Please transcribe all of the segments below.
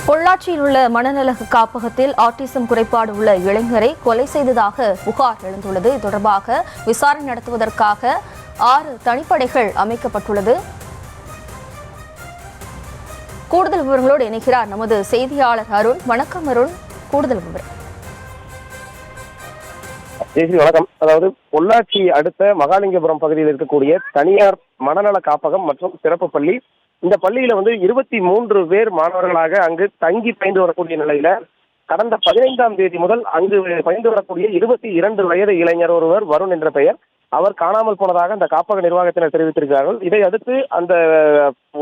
பொள்ளாச்சியில் உள்ள மனநல காப்பகத்தில் ஆட்டிசம் குறைபாடு உள்ள இளைஞரை கொலை செய்ததாக புகார் எழுந்துள்ளது. இது தொடர்பாக விசாரணை நடத்துவதற்காக 6 தனிப்படைகள் அமைக்கப்பட்டுள்ளது. கூடுதல் விவரங்களோடு இணைகிறார் நமது செய்தியாளர் அருண். வணக்கம் அருண், கூடுதல் விவரம். வணக்கம். அதாவது பொள்ளாச்சி அடுத்த மகாலிங்கபுரம் பகுதியில் இருக்கக்கூடிய தனியார் மனநல காப்பகம் மற்றும் சிறப்பு பள்ளி, இந்த பள்ளியில 23 பேர் மாணவர்களாக அங்கு தங்கி பயின்று வரக்கூடிய நிலையில கடந்த 15ஆம் தேதி முதல் அங்கு பயின்று வரக்கூடிய 22 வயது இளைஞர் ஒருவர் வருண் என்ற பெயர், அவர் காணாமல் போனதாக அந்த காப்பக நிர்வாகத்தினர் தெரிவித்திருக்கிறார்கள். இதை அடுத்து அந்த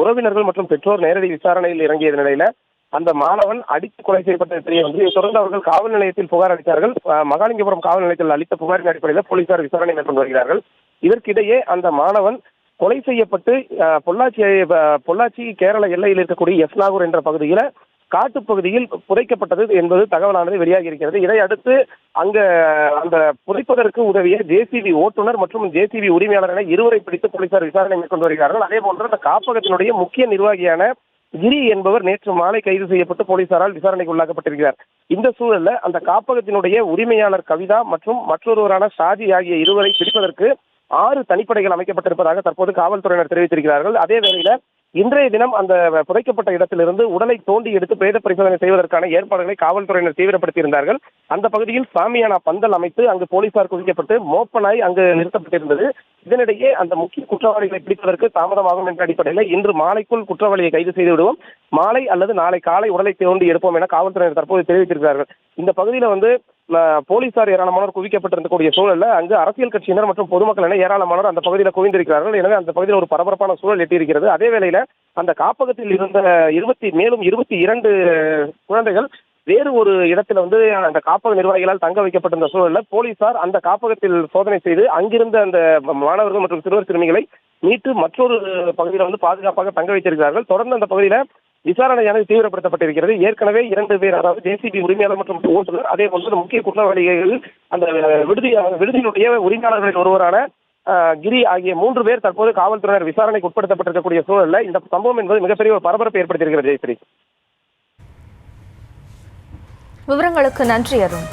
உறவினர்கள் மற்றும் பெற்றோர் நேரடி விசாரணையில் இறங்கிய நிலையில அந்த மாணவன் அடித்து கொலை செய்யப்பட்டது தெரிய வந்து தொடர்ந்து அவர்கள் காவல் நிலையத்தில் புகார் அளித்தார்கள். மகாலிங்கபுரம் காவல் நிலையத்தில் அளித்த புகாரின் அடிப்படையில் போலீசார் விசாரணை மேற்கொண்டு வருகிறார்கள். இதற்கிடையே அந்த மாணவன் கொலை செய்யப்பட்டு பொள்ளாச்சி கேரள எல்லையில் இருக்கக்கூடிய எஸ் நாகூர் என்ற பகுதியில் காட்டுப்பகுதியில் புதைக்கப்பட்டது என்பது தகவலானது வெளியாகி இருக்கிறது. இதை அடுத்து அங்க அந்த புதைப்பதற்கு உதவிய ஜேசிபி ஓட்டுநர் மற்றும் ஜேசிபி உரிமையாளர் என இருவரை பிடித்து போலீசார் விசாரணை மேற்கொண்டு வருகிறார்கள். அதே போன்று அந்த காப்பகத்தினுடைய முக்கிய நிர்வாகியான கிரி என்பவர் நேற்று மாலை கைது செய்யப்பட்டு போலீசாரால் விசாரணைக்கு உள்ளாக்கப்பட்டிருக்கிறார். இந்த சூழல்ல அந்த காப்பகத்தினுடைய உரிமையாளர் கவிதா மற்றும் மற்றொருவரான ஷாஜி ஆகிய இருவரை பிடிப்பதற்கு 6 தனிப்படைகள் அமைக்கப்பட்டிருப்பதாக தற்போது காவல்துறையினர் தெரிவித்திருக்கிறார்கள். அதே வேளையில இன்றைய தினம் அந்த புதைக்கப்பட்ட இடத்திலிருந்து உடலை தோண்டி எடுத்து பிரேத பரிசோதனை செய்வதற்கான ஏற்பாடுகளை காவல்துறையினர் தீவிரப்படுத்தியிருந்தார்கள். அந்த பகுதியில் சாமியானா பந்தல் அமைத்து அங்கு போலீசார் குவிக்கப்பட்டு மோப்பனாய் அங்கு நிறுத்தப்பட்டிருந்தது. இதனிடையே அந்த முக்கிய குற்றவாளிகளை பிடிப்பதற்கு தாமதமாகும் என்ற அடிப்படையில் இன்று மாலைக்குள் குற்றவாளியை கைது செய்து விடுவோம், மாலை அல்லது நாளை காலை உடலை தோண்டி எடுப்போம் என காவல்துறையினர் தற்போது தெரிவித்திருக்கிறார்கள். இந்த பகுதியில் போலீசார் ஏராளமானோர் குவிக்கப்பட்டிருக்கக்கூடிய சூழல்ல அங்கு அரசியல் கட்சியினர் மற்றும் பொதுமக்கள் என ஏராளமானோர் அந்த பகுதியில் குவிந்திருக்கிறார்கள். எனவே அந்த பகுதியில் ஒரு பரபரப்பான சூழல் எட்டியிருக்கிறது. அதே வேளையில அந்த காப்பகத்தில் இருந்த மேலும் 22 குழந்தைகள் வேறு ஒரு இடத்துல அந்த காப்பக நிர்வாகிகளால் தங்க வைக்கப்பட்டிருந்த சூழல்ல போலீசார் அந்த காப்பகத்தில் சோதனை செய்து அங்கிருந்த அந்த மாணவர்கள் மற்றும் சிறுவர் சிறுமிகளை மீட்டு மற்றொரு பகுதியில் பாதுகாப்பாக தங்க வைத்திருக்கிறார்கள். தொடர்ந்து அந்த பகுதியில விசாரணையானது தீவிரப்படுத்தப்பட்டிருக்கிறது. ஏற்கனவே 2 பேர், அதாவது ஜேசிபி உரிமையாளர் மற்றும் ஓட்டுநர், அதே போன்று முக்கிய குற்றவாளிகள் அந்த விடுதியினுடைய உரிமையாளர்களில் ஒருவரான கிரி ஆகிய 3 பேர் தற்போது காவல்துறையினர் விசாரணைக்கு உட்படுத்தப்பட்டிருக்கக்கூடிய சூழல்ல இந்த சம்பவம் என்பது மிகப்பெரிய ஒரு பரபரப்பை ஏற்படுத்தியிருக்கிறது. ஜெயஸ்ரீ, விவரங்களுக்கு நன்றி அருண்.